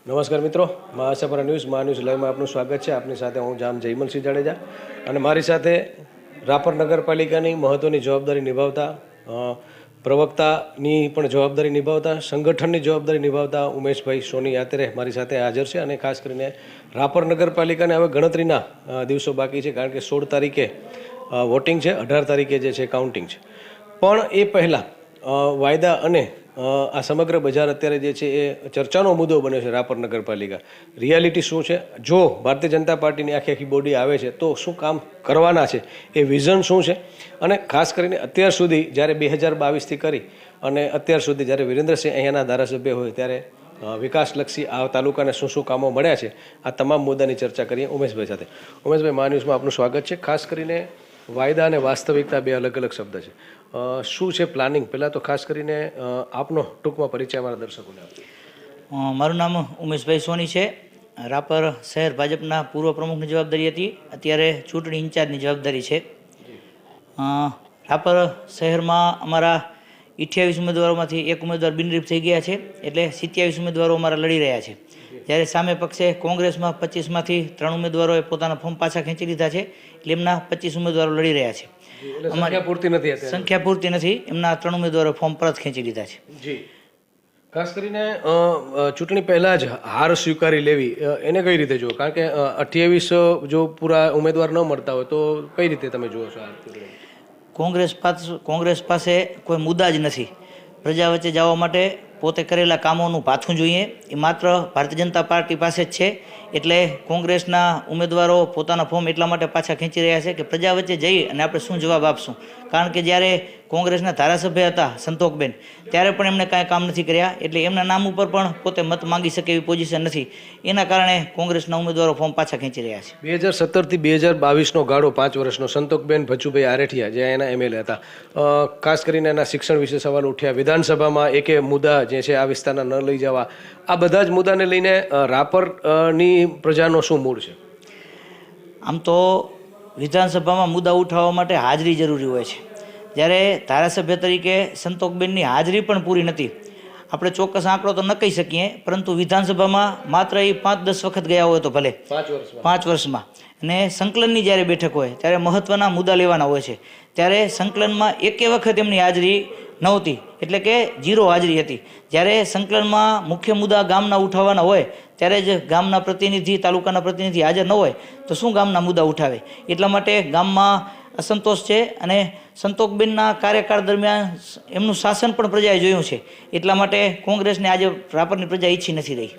નમસ્કાર મિત્રો, મહાસાપરા ન્યૂઝ લાઈવમાં આપનું સ્વાગત છે। આપની સાથે હું જામ જયમલસિંહ જાડેજા અને મારી સાથે રાપર નગરપાલિકાની મહત્ત્વની જવાબદારી નિભાવતા, પ્રવક્તાની પણ જવાબદારી નિભાવતા, સંગઠનની જવાબદારી નિભાવતા ઉમેશભાઈ સોની અત્યારે મારી સાથે હાજર છે। અને ખાસ કરીને રાપર નગરપાલિકાને હવે ગણતરીના દિવસો બાકી છે, કારણ કે 16 તારીખે વોટિંગ છે, 18 તારીખે જે છે કાઉન્ટિંગ છે। પણ એ પહેલાં વાયદા અને આ સમગ્ર બજાર અત્યારે જે છે એ ચર્ચાનો મુદ્દો બન્યો છે। રાપર નગરપાલિકા રિયાલિટી શું છે, જો ભારતીય જનતા પાર્ટીની આખી બોડી આવે છે તો શું કામ કરવાના છે, એ વિઝન શું છે, અને ખાસ કરીને અત્યાર સુધી જ્યારે 2022થી કરી અને અત્યાર સુધી જ્યારે વિરેન્દ્રસિંહ અહીંયાના ધારાસભ્ય હોય ત્યારે વિકાસલક્ષી આ તાલુકાને શું શું કામો મળ્યા છે, આ તમામ મુદ્દાની ચર્ચા કરીએ ઉમેશભાઈ સાથે। ઉમેશભાઈ, મા ન્યૂઝમાં આપનું સ્વાગત છે। ખાસ કરીને વાયદા અને વાસ્તવિકતા બે અલગ અલગ શબ્દ છે, શું છે પ્લાનિંગ? પહેલાં તો ખાસ કરીને આપનો ટૂંકમાં પરિચય અમારા દર્શકોને આપો। મારું નામ ઉમેશભાઈ સોની છે। રાપર શહેર ભાજપના પૂર્વ પ્રમુખની જવાબદારી હતી, અત્યારે ચૂંટણી ઇન્ચાર્જની જવાબદારી છે। રાપર શહેરમાં અમારા 28 ઉમેદવારોમાંથી એક ઉમેદવાર બિનરીફ થઈ ગયા છે, એટલે 27 ઉમેદવારો અમારા લડી રહ્યા છે। જ્યારે સામે પક્ષે કોંગ્રેસમાં 25માંથી 3 ઉમેદવારોએ પોતાના ફોર્મ પાછા ખેંચી લીધા છે, એટલે એમના 25 ઉમેદવારો લડી રહ્યા છે। સંખ્યા પૂરતી નથી, એમના 3 ઉમેદવારો ફોર્મ પરત ખેંચી લીધા છે। જી, ખાસ કરીને ચૂંટણી પહેલાં જ હાર સ્વીકારી લેવી એને કઈ રીતે જુઓ? કારણ કે 28 જો પૂરા ઉમેદવાર ન મળતા હોય તો કઈ રીતે તમે જુઓ છો? કોંગ્રેસ પાસે કોઈ મુદ્દા જ નથી। પ્રજા વચ્ચે જવા માટે પોતે કરેલા કામોનું પાથું જોઈએ એ માત્ર ભારતીય જનતા પાર્ટી પાસે જ છે, એટલે કોંગ્રેસના ઉમેદવારો પોતાના ફોર્મ એટલા માટે પાછા ખેંચી રહ્યા છે કે પ્રજા વચ્ચે જઈ અને આપણે શું જવાબ આપશું। કારણ કે જ્યારે કોંગ્રેસના ધારાસભ્ય હતા સંતોકબેન, ત્યારે પણ એમણે કાંઈ કામ નથી કર્યા, એટલે એમના નામ ઉપર પણ પોતે મત માંગી શકે એવી પોઝિશન નથી, એના કારણે કોંગ્રેસના ઉમેદવારો ફોર્મ પાછા ખેંચી રહ્યા છે। 2017થી 2022નો ગાળો 5 વર્ષનો સંતોકબેન ભચુભાઈ આરેઠિયા જે એના એમએલએ હતા, ખાસ કરીને એના શિક્ષણ વિશે સવાલ ઉઠ્યા, વિધાનસભામાં એકે મુદ્દા જે છે આ વિસ્તારના ન લઈ જવા, આ બધા જ મુદ્દાને લઈને રાપરની પ્રજાનો શું મૂડ છે? આમ તો વિધાનસભામાં મુદ્દા ઉઠાવવા માટે હાજરી જરૂરી હોય છે, જ્યારે ધારાસભ્ય તરીકે સંતોકબેનની હાજરી પણ પૂરી નથી। આપણે ચોક્કસ આંકડો તો ન કહી શકીએ, પરંતુ વિધાનસભામાં માત્ર એ 5-10 વખત ગયા હોય તો ભલે 5 વર્ષમાં, અને સંકલનની જ્યારે બેઠક હોય ત્યારે મહત્ત્વના મુદ્દા લેવાના હોય છે, ત્યારે સંકલનમાં એકે વખત એમની હાજરી નહોતી, એટલે કે 0 હાજરી હતી। જ્યારે સંકલનમાં મુખ્ય મુદ્દા ગામના ઉઠાવવાના હોય ત્યારે જ ગામના પ્રતિનિધિ, તાલુકાના પ્રતિનિધિ હાજર ન હોય તો શું ગામના મુદ્દા ઉઠાવે? એટલા માટે ગામમાં અસંતોષ છે, અને સંતોકબેનના કાર્યકાળ દરમિયાન એમનું શાસન પણ પ્રજાએ જોયું છે, એટલા માટે કોંગ્રેસને આજે રાપરની પ્રજા ઈચ્છી નથી રહી।